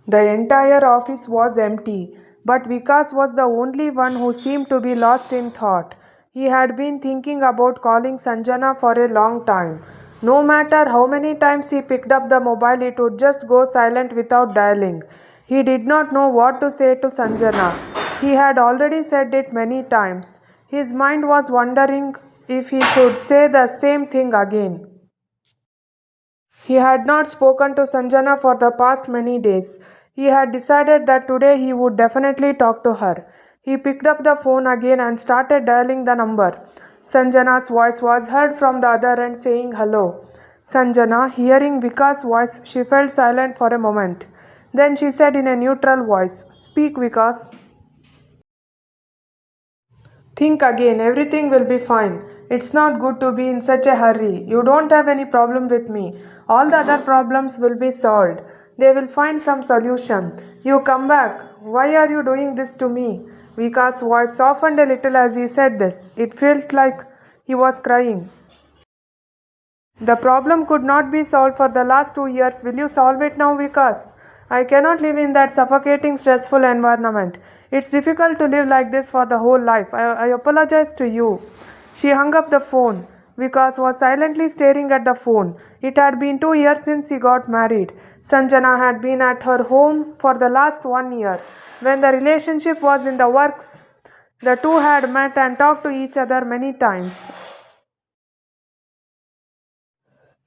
The entire office was empty, but Vikas was the only one who seemed to be lost in thought. He had been thinking about calling Sanjana for a long time. No matter how many times he picked up the mobile, it would just go silent without dialing. He did not know what to say to Sanjana. He had already said it many times. His mind was wondering if he should say the same thing again. He had not spoken to Sanjana for the past many days. He had decided that today he would definitely talk to her. He picked up the phone again and started dialing the number. Sanjana's voice was heard from the other end saying hello. Sanjana, hearing Vika's voice, she felt silent for a moment. Then she said in a neutral voice, "Speak, Vikas." Think again, everything will be fine. It's not good to be in such a hurry. You don't have any problem with me. All the other problems will be solved. They will find some solution. You come back. Why are you doing this to me? Vika's voice softened a little as he said this. It felt like he was crying. The problem could not be solved for the last 2 years. Will you solve it now, Vikas? I cannot live in that suffocating, stressful environment. It's difficult to live like this for the whole life. I apologize to you. She hung up the phone. Vikas was silently staring at the phone. It had been 2 years since he got married. Sanjana had been at her home for the last 1 year. When the relationship was in the works, the two had met and talked to each other many times.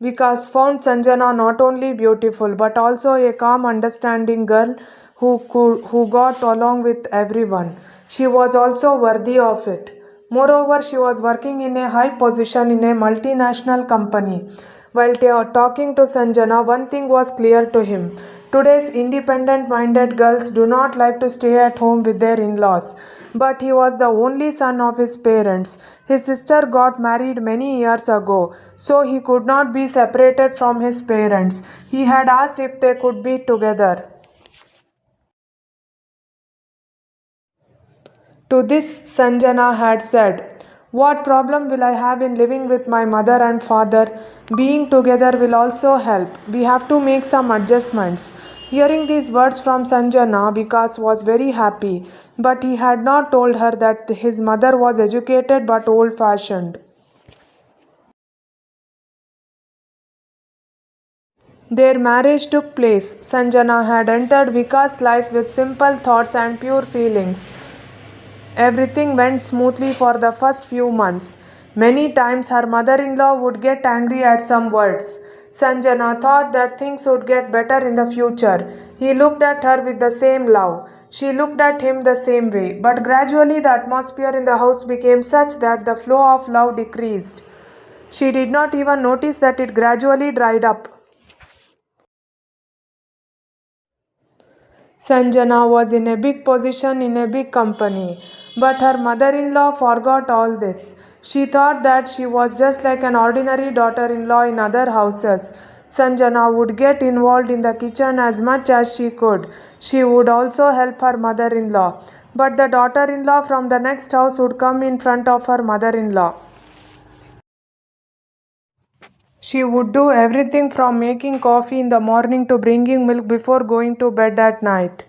Vikas found Sanjana not only beautiful but also a calm, understanding girl who got along with everyone. She was also worthy of it. Moreover, she was working in a high position in a multinational company. While talking to Sanjana, one thing was clear to him. Today's independent minded girls do not like to stay at home with their in laws. But he was the only son of his parents. His sister got married many years ago, so he could not be separated from his parents. He had asked if they could be together. To this, Sanjana had said, "What problem will I have in living with my mother and father? Being together will also help. We have to make some adjustments." Hearing these words from Sanjana, Vikas was very happy, but he had not told her that his mother was educated but old fashioned. Their marriage took place. Sanjana had entered Vikas' life with simple thoughts and pure feelings. Everything went smoothly for the first few months. Many times her mother in law would get angry at some words. Sanjana thought that things would get better in the future. He looked at her with the same love. She looked at him the same way. But gradually the atmosphere in the house became such that the flow of love decreased. She did not even notice that it gradually dried up. Sanjana was in a big position in a big company, but her mother in law forgot all this. She thought that she was just like an ordinary daughter in law in other houses. Sanjana would get involved in the kitchen as much as she could. She would also help her mother in law. But the daughter in law from the next house would come in front of her mother in law. She would do everything from making coffee in the morning to bringing milk before going to bed at night.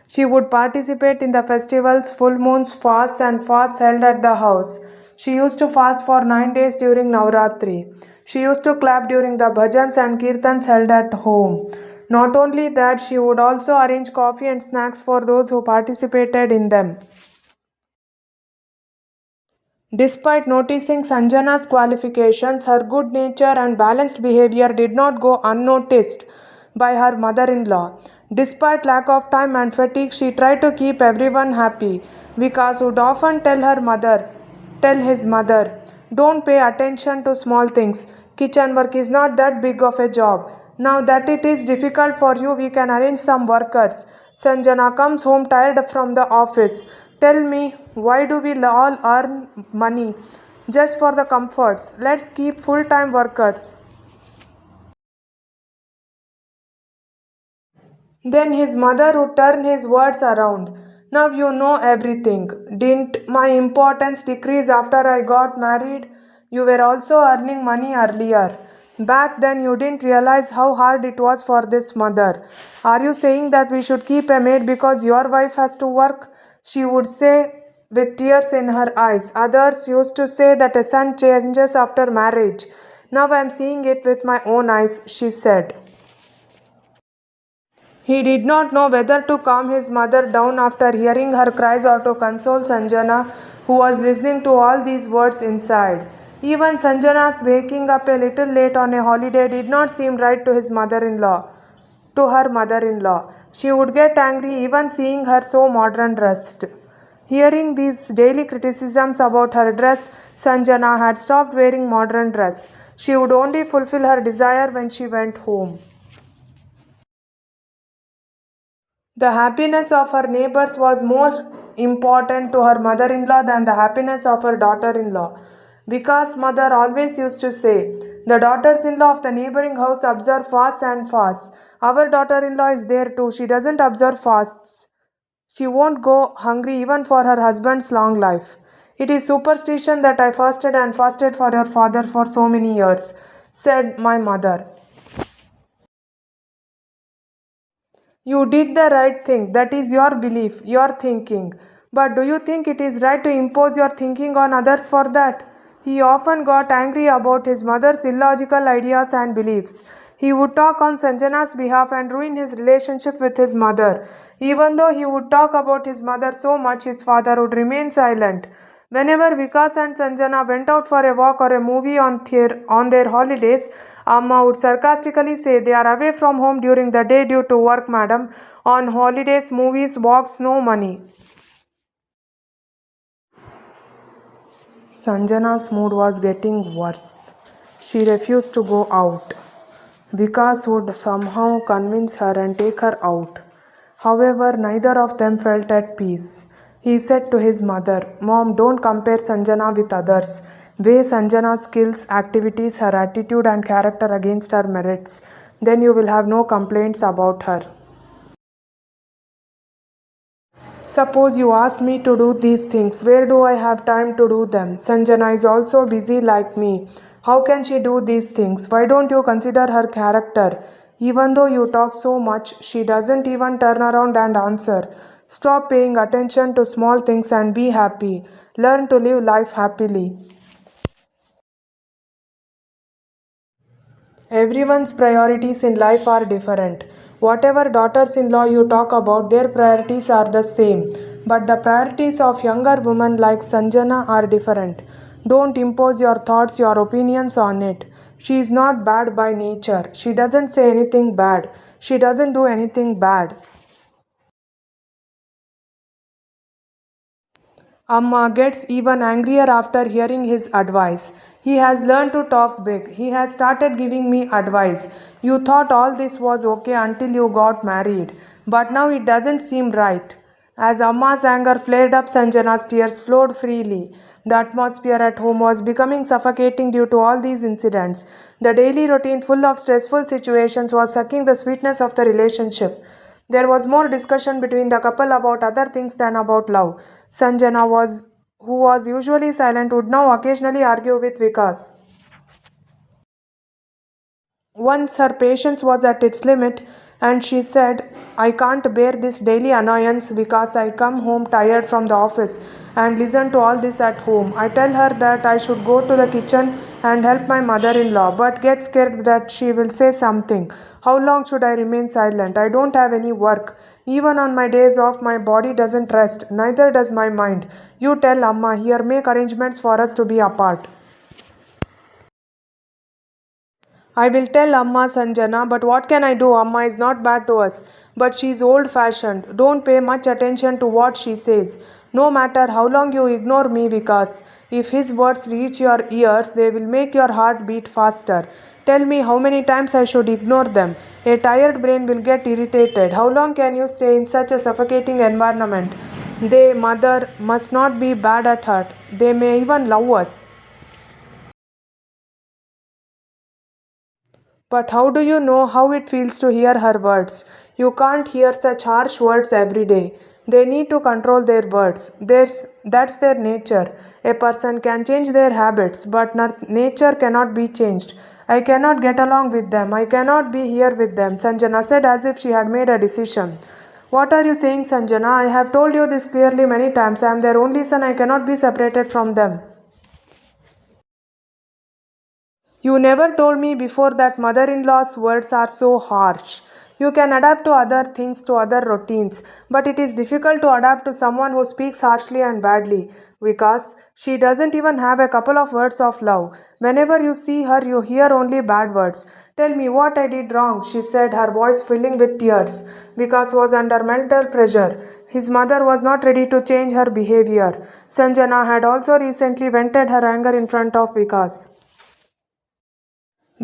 She would participate in the festivals, full moons, fasts held at the house. She used to fast for 9 days during Navratri. She used to clap during the bhajans and kirtans held at home. Not only that, she would also arrange coffee and snacks for those who participated in them. Despite noticing Sanjana's qualifications, her good nature and balanced behavior did not go unnoticed by her mother-in-law. Despite lack of time and fatigue, she tried to keep everyone happy. Vikas would often tell his mother, "Don't pay attention to small things. Kitchen work is not that big of a job. Now that it is difficult for you, we can arrange some workers." Sanjana comes home tired from the office. "Tell me, why do we all earn money just for the comforts? Let's keep full time workers." Then his mother would turn his words around. "Now you know everything. Didn't my importance decrease after I got married? You were also earning money earlier. Back then, you didn't realize how hard it was for this mother. Are you saying that we should keep a maid because your wife has to work? She would say with tears in her eyes. Others used to say that a son changes after marriage. Now I am seeing it with my own eyes, she said. He did not know whether to calm his mother down after hearing her cries or to console Sanjana, who was listening to all these words inside. Even Sanjana's waking up a little late on a holiday did not seem right to his mother-in-law. To her mother-in-law, she would get angry even seeing her so modern dressed. Hearing these daily criticisms about her dress, Sanjana had stopped wearing modern dress. She would only fulfill her desire when she went home. The happiness of her neighbors was more important to her mother in law than the happiness of her daughter in law. Because mother always used to say, the daughters in law of the neighboring house observe fasts and fasts. Our daughter in law is there too. She doesn't observe fasts. She won't go hungry even for her husband's long life. It is superstition that I fasted and fasted for your father for so many years, said my mother. You did the right thing. That is your belief, your thinking. But do you think it is right to impose your thinking on others for that? He often got angry about his mother's illogical ideas and beliefs. He would talk on Sanjana's behalf and ruin his relationship with his mother. Even though he would talk about his mother so much, his father would remain silent. Whenever Vikas and Sanjana went out for a walk or a movie on their holidays, Amma would sarcastically say, they are away from home during the day due to work, madam. On holidays, movies, walks, no money. Sanjana's mood was getting worse. She refused to go out. Vikas would somehow convince her and take her out. However, neither of them felt at peace. He said to his mother, Mom, don't compare Sanjana with others. Weigh Sanjana's skills, activities, her attitude and character against her merits. Then you will have no complaints about her. Suppose you asked me to do these things. Where do I have time to do them? Sanjana is also busy like me. How can she do these things? Why don't you consider her character? Even though you talk so much, she doesn't even turn around and answer. Stop paying attention to small things and be happy. Learn to live life happily. Everyone's priorities in life are different. Whatever daughters in law you talk about, their priorities are the same. But the priorities of younger women like Sanjana are different. Don't impose your thoughts, your opinions on it. She is not bad by nature. She doesn't say anything bad. She doesn't do anything bad. Amma gets even angrier after hearing his advice. He has learned to talk big. He has started giving me advice. You thought all this was okay until you got married. But now it doesn't seem right. As Amma's anger flared up, Sanjana's tears flowed freely. The atmosphere at home was becoming suffocating due to all these incidents. The daily routine, full of stressful situations, was sucking the sweetness of the relationship. There was more discussion between the couple about other things than about love. Sanjana who was usually silent, would now occasionally argue with Vikas. Once her patience was at its limit, and she said, I can't bear this daily annoyance because I come home tired from the office and listen to all this at home. I tell her that I should go to the kitchen and help my mother in law, but get scared that she will say something. How long should I remain silent? I don't have any work. Even on my days off, my body doesn't rest, neither does my mind. You tell Amma here, make arrangements for us to be apart. I will tell Amma Sanjana, but what can I do? Amma is not bad to us, but she is old fashioned. Don't pay much attention to what she says. No matter how long you ignore me, Vikas, if his words reach your ears, they will make your heart beat faster. Tell me how many times I should ignore them. A tired brain will get irritated. How long can you stay in such a suffocating environment? They, mother, must not be bad at heart. They may even love us. But how do you know how it feels to hear her words? You can't hear such harsh words every day. They need to control their words. That's their nature. A person can change their habits, but nature cannot be changed. I cannot get along with them. I cannot be here with them, Sanjana said as if she had made a decision. What are you saying, Sanjana? I have told you this clearly many times. I am their only son. I cannot be separated from them. You never told me before that mother in law's words are so harsh. You can adapt to other things, to other routines, but it is difficult to adapt to someone who speaks harshly and badly because she doesn't even have a couple of words of love. Whenever you see her, you hear only bad words. Tell me what I did wrong, she said, her voice filling with tears because was under mental pressure. His mother was not ready to change her behavior. Sanjana had also recently vented her anger in front of Vikas.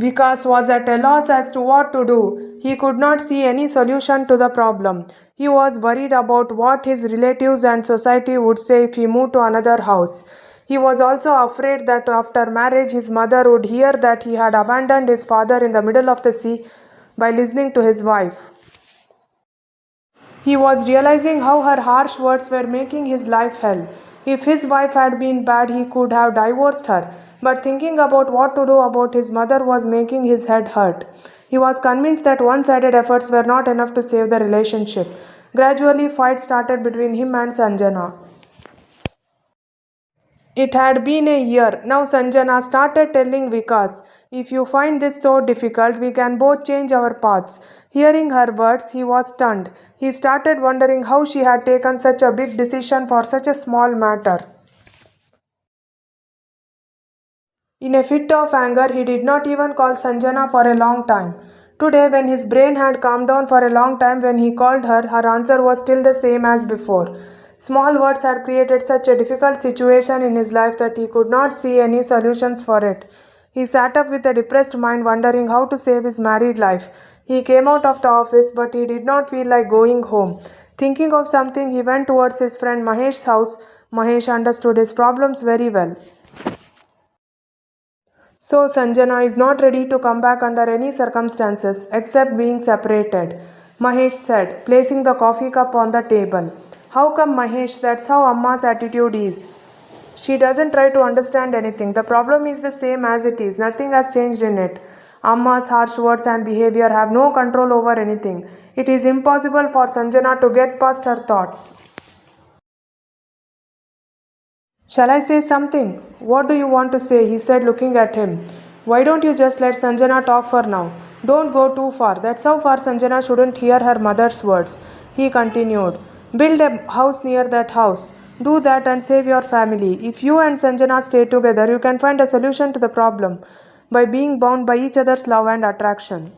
Vikas was at a loss as to what to do. He could not see any solution to the problem. He was worried about what his relatives and society would say if he moved to another house. He was also afraid that after marriage his mother would hear that he had abandoned his father in the middle of the sea by listening to his wife. He was realizing how her harsh words were making his life hell. If his wife had been bad, he could have divorced her. But thinking about what to do about his mother was making his head hurt. He was convinced that one sided efforts were not enough to save the relationship. Gradually, fights started between him and Sanjana. It had been a year. Now Sanjana started telling Vikas, if you find this so difficult, we can both change our paths. Hearing her words, he was stunned. He started wondering how she had taken such a big decision for such a small matter. In a fit of anger, he did not even call Sanjana for a long time. Today, when his brain had calmed down for a long time, when he called her, her answer was still the same as before. Small words had created such a difficult situation in his life that he could not see any solutions for it. He sat up with a depressed mind, wondering how to save his married life. He came out of the office, but he did not feel like going home. Thinking of something, he went towards his friend Mahesh's house. Mahesh understood his problems very well. So Sanjana is not ready to come back under any circumstances except being separated, Mahesh said, placing the coffee cup on the table. How come, Mahesh? That's how Amma's attitude is. She doesn't try to understand anything. The problem is the same as it is. Nothing has changed in it. Amma's harsh words and behavior have no control over anything. It is impossible for Sanjana to get past her thoughts. Shall I say something? What do you want to say? He said, looking at him. Why don't you just let Sanjana talk for now? Don't go too far. That's how far Sanjana shouldn't hear her mother's words. He continued. Build a house near that house. Do that and save your family. If you and Sanjana stay together, you can find a solution to the problem by being bound by each other's love and attraction.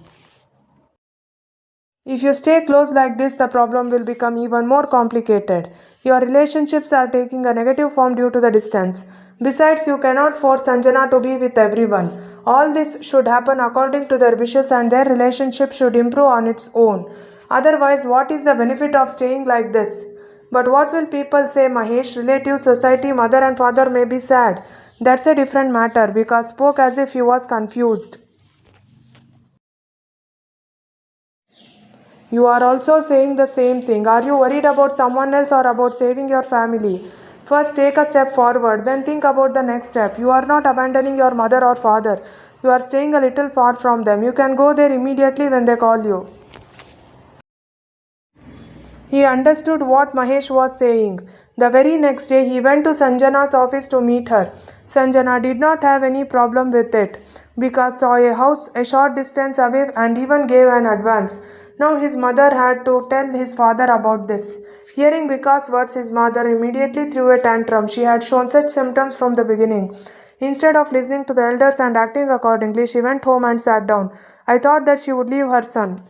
If you stay close like this, the problem will become even more complicated. Your relationships are taking a negative form due to the distance. Besides, you cannot force Sanjana to be with everyone. All this should happen according to their wishes and their relationship should improve on its own. Otherwise, what is the benefit of staying like this? But what will people say, Mahesh? Relatives, society, mother and father may be sad. That's a different matter because spoke as if he was confused. You are also saying the same thing. Are you worried about someone else or about saving your family? First, take a step forward, then think about the next step. You are not abandoning your mother or father. You are staying a little far from them. You can go there immediately when they call you. He understood what Mahesh was saying. The very next day, he went to Sanjana's office to meet her. Sanjana did not have any problem with it because saw a house a short distance away and even gave an advance. Now his mother had to tell his father about this. Hearing Vikas' words, his mother immediately threw a tantrum. She had shown such symptoms from the beginning. Instead of listening to the elders and acting accordingly, she went home and sat down. I thought that she would leave her son.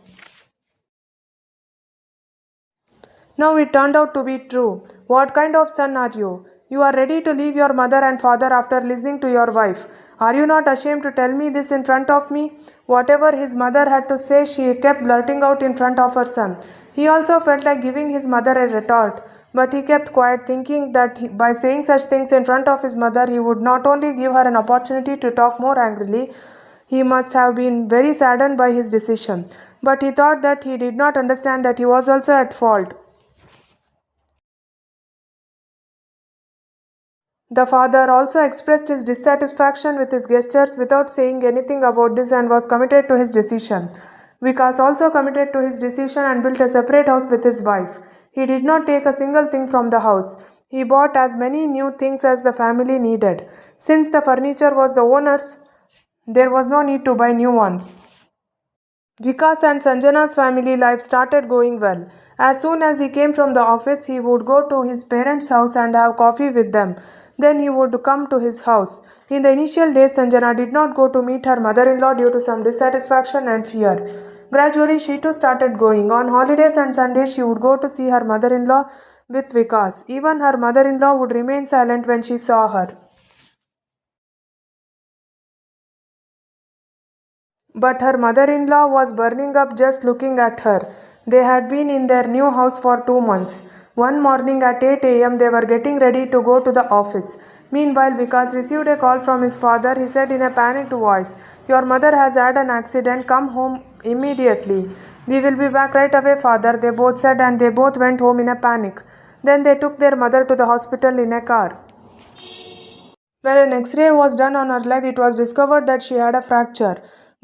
Now it turned out to be true. What kind of son are you? You are ready to leave your mother and father after listening to your wife. Are you not ashamed to tell me this in front of me? Whatever his mother had to say, she kept blurting out in front of her son. He also felt like giving his mother a retort, but he kept quiet, thinking that by saying such things in front of his mother, he would not only give her an opportunity to talk more angrily, he must have been very saddened by his decision. But he thought that he did not understand that he was also at fault. The father also expressed his dissatisfaction with his gestures without saying anything about this and was committed to his decision. Vikas also committed to his decision and built a separate house with his wife. He did not take a single thing from the house. He bought as many new things as the family needed. Since the furniture was the owner's, there was no need to buy new ones. Vikas and Sanjana's family life started going well. As soon as he came from the office, he would go to his parents' house and have coffee with them. Then he would come to his house. In the initial days, Sanjana did not go to meet her mother in law due to some dissatisfaction and fear. Gradually, she too started going. On holidays and Sundays, she would go to see her mother in law with Vikas. Even her mother in law would remain silent when she saw her. But her mother in law was burning up just looking at her. They had been in their new house for 2 months. One morning at 8 a.m., they were getting ready to go to the office. Meanwhile, Vikas received a call from his father. He said in a panicked voice, "Your mother has had an accident. Come home immediately." "We will be back right away, father," they both said, and they both went home in a panic. Then they took their mother to the hospital in a car. When an X-ray was done on her leg, it was discovered that she had a fracture.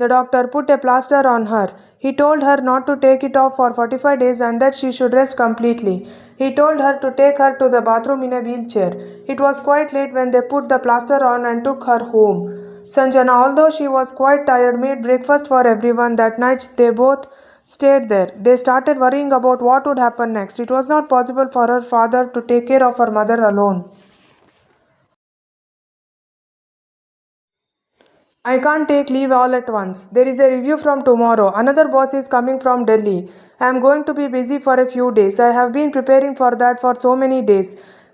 The doctor put a plaster on her. He told her not to take it off for 45 days and that she should rest completely. He told her to take her to the bathroom in a wheelchair. It was quite late when they put the plaster on and took her home. Sanjana, although she was quite tired, made breakfast for everyone. That night they both stayed there. They started worrying about what would happen next. It was not possible for her father to take care of her mother alone. "I can't take leave all at once. There is a review from tomorrow. Another boss is coming from Delhi. I am going to be busy for a few days. I have been preparing for that for so many days,"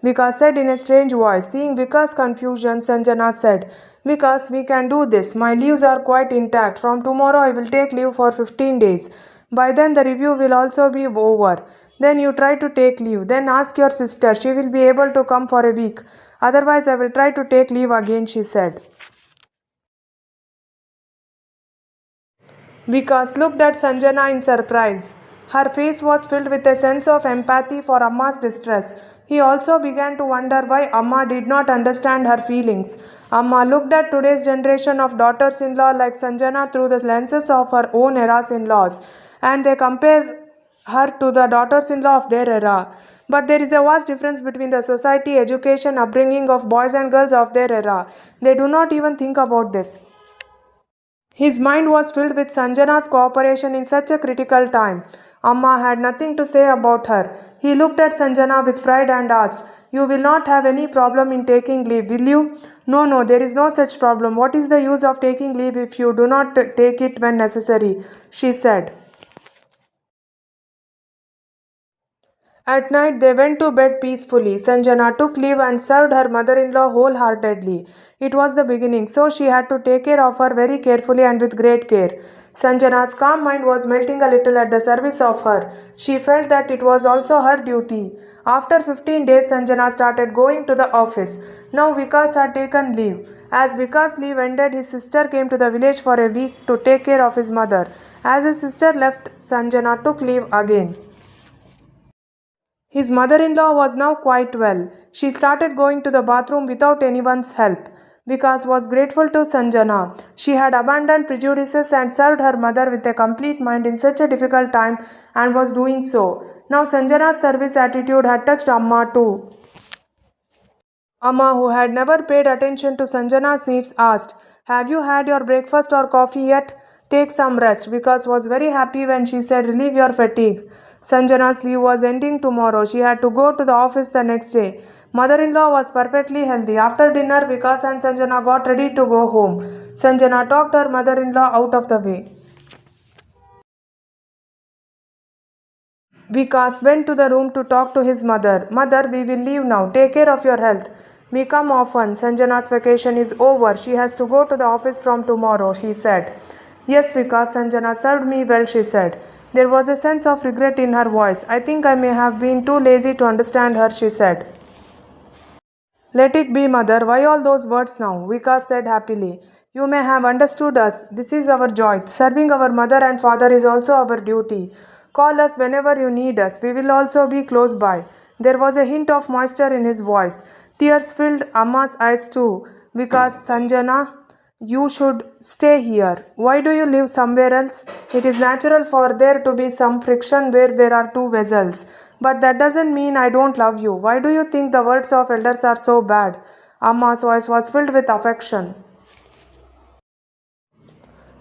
Vikas said in a strange voice. Seeing Vikas' confusion, Sanjana said, "Vikas, we can do this. My leaves are quite intact. From tomorrow I will take leave for 15 days. By then the review will also be over. Then you try to take leave. Then ask your sister. She will be able to come for a week. Otherwise I will try to take leave again," she said. Vikas looked at Sanjana in surprise. Her face was filled with a sense of empathy for Amma's distress. He also began to wonder why Amma did not understand her feelings. Amma looked at today's generation of daughters-in-law like Sanjana through the lenses of her own era's in-laws, and they compare her to the daughters-in-law of their era. But there is a vast difference between the society, education, upbringing of boys and girls of their era. They do not even think about this. His mind was filled with Sanjana's cooperation in such a critical time. Amma had nothing to say about her. He looked at Sanjana with pride and asked, "You will not have any problem in taking leave, will you?" "No, no, there is no such problem. What is the use of taking leave if you do not take it when necessary?" she said. At night, they went to bed peacefully. Sanjana took leave and served her mother-in-law wholeheartedly. It was the beginning, so she had to take care of her very carefully and with great care. Sanjana's calm mind was melting a little at the service of her. She felt that it was also her duty. After 15 days, Sanjana started going to the office. Now Vikas had taken leave. As Vikas' leave ended, his sister came to the village for a week to take care of his mother. As his sister left, Sanjana took leave again. His mother-in-law was now quite well. She started going to the bathroom without anyone's help. Vikas was grateful to Sanjana. She had abandoned prejudices and served her mother with a complete mind in such a difficult time and was doing so. Now Sanjana's service attitude had touched Amma too. Amma, who had never paid attention to Sanjana's needs, asked, "Have you had your breakfast or coffee yet? Take some rest." Vikas was very happy when she said, "Relieve your fatigue." Sanjana's leave was ending tomorrow. She had to go to the office the next day. Mother-in-law was perfectly healthy. After dinner, Vikas and Sanjana got ready to go home. Sanjana talked her mother-in-law out of the way. Vikas went to the room to talk to his mother. "Mother, we will leave now. Take care of your health. We come often. Sanjana's vacation is over. She has to go to the office from tomorrow," he said. "Yes, Vikas, Sanjana served me well," she said. There was a sense of regret in her voice. "I think I may have been too lazy to understand her," she said. "Let it be, mother. Why all those words now?" Vikas said happily. "You may have understood us. This is our joy. Serving our mother and father is also our duty. Call us whenever you need us. We will also be close by." There was a hint of moisture in his voice. Tears filled Amma's eyes too. Because Sanjana, you should stay here. Why do you live somewhere else? It is natural for there to be some friction where there are two vessels. But that doesn't mean I don't love you. Why do you think the words of elders are so bad? Amma's voice was filled with affection.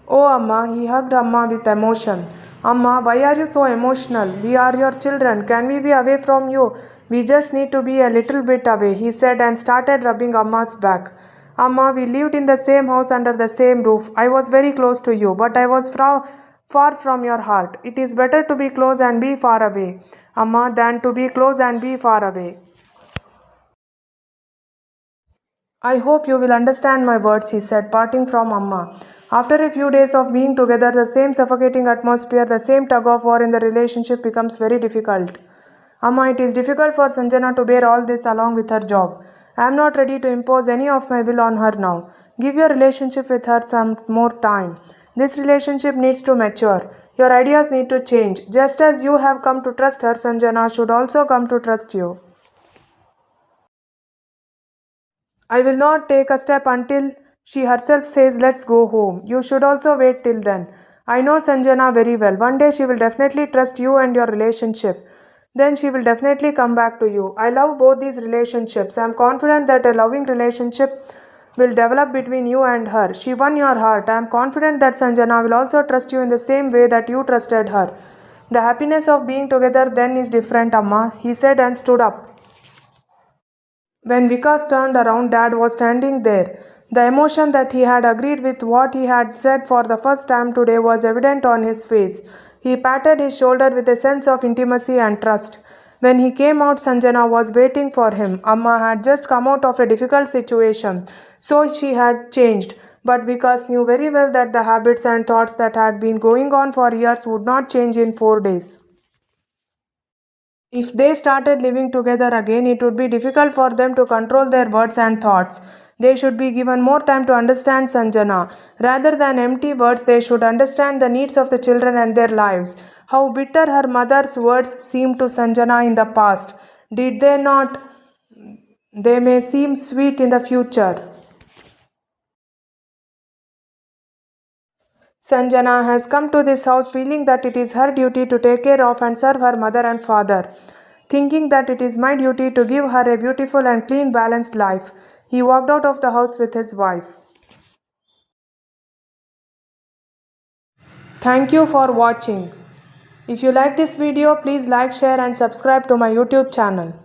Oh, Amma, he hugged Amma with emotion. Amma, why are you so emotional? We are your children. Can we be away from you? We just need to be a little bit away, he said and started rubbing Amma's back. Amma, we lived in the same house under the same roof. I was very close to you, but I was far from your heart. It is better to be close and be far away, Amma, than to be close and be far away. I hope you will understand my words, he said, parting from Amma. After a few days of being together, the same suffocating atmosphere, the same tug of war in the relationship becomes very difficult. Amma, it is difficult for Sanjana to bear all this along with her job. I am not ready to impose any of my will on her now. Give your relationship with her some more time. This relationship needs to mature. Your ideas need to change. Just as you have come to trust her, Sanjana should also come to trust you. I will not take a step until she herself says, let's go home. You should also wait till then. I know Sanjana very well. One day she will definitely trust you and your relationship. Then she will definitely come back to you. I love both these relationships. I am confident that a loving relationship will develop between you and her. She won your heart. I am confident that Sanjana will also trust you in the same way that you trusted her. The happiness of being together then is different, Amma, he said and stood up. When Vikas turned around, Dad was standing there. The emotion that he had agreed with what he had said for the first time today was evident on his face. He patted his shoulder with a sense of intimacy and trust. When he came out, Sanjana was waiting for him. Amma had just come out of a difficult situation, so she had changed. But Vikas knew very well that the habits and thoughts that had been going on for years would not change in 4 days. If they started living together again, it would be difficult for them to control their words and thoughts. They should be given more time to understand Sanjana. Rather than empty words, they should understand the needs of the children and their lives. How bitter her mother's words seemed to Sanjana in the past. Did they not? They may seem sweet in the future. Sanjana has come to this house feeling that it is her duty to take care of and serve her mother and father. Thinking that it is my duty to give her a beautiful and clean, balanced life, he walked out of the house with his wife. Thank you for watching. If you like this video, please like, share and subscribe to my YouTube channel.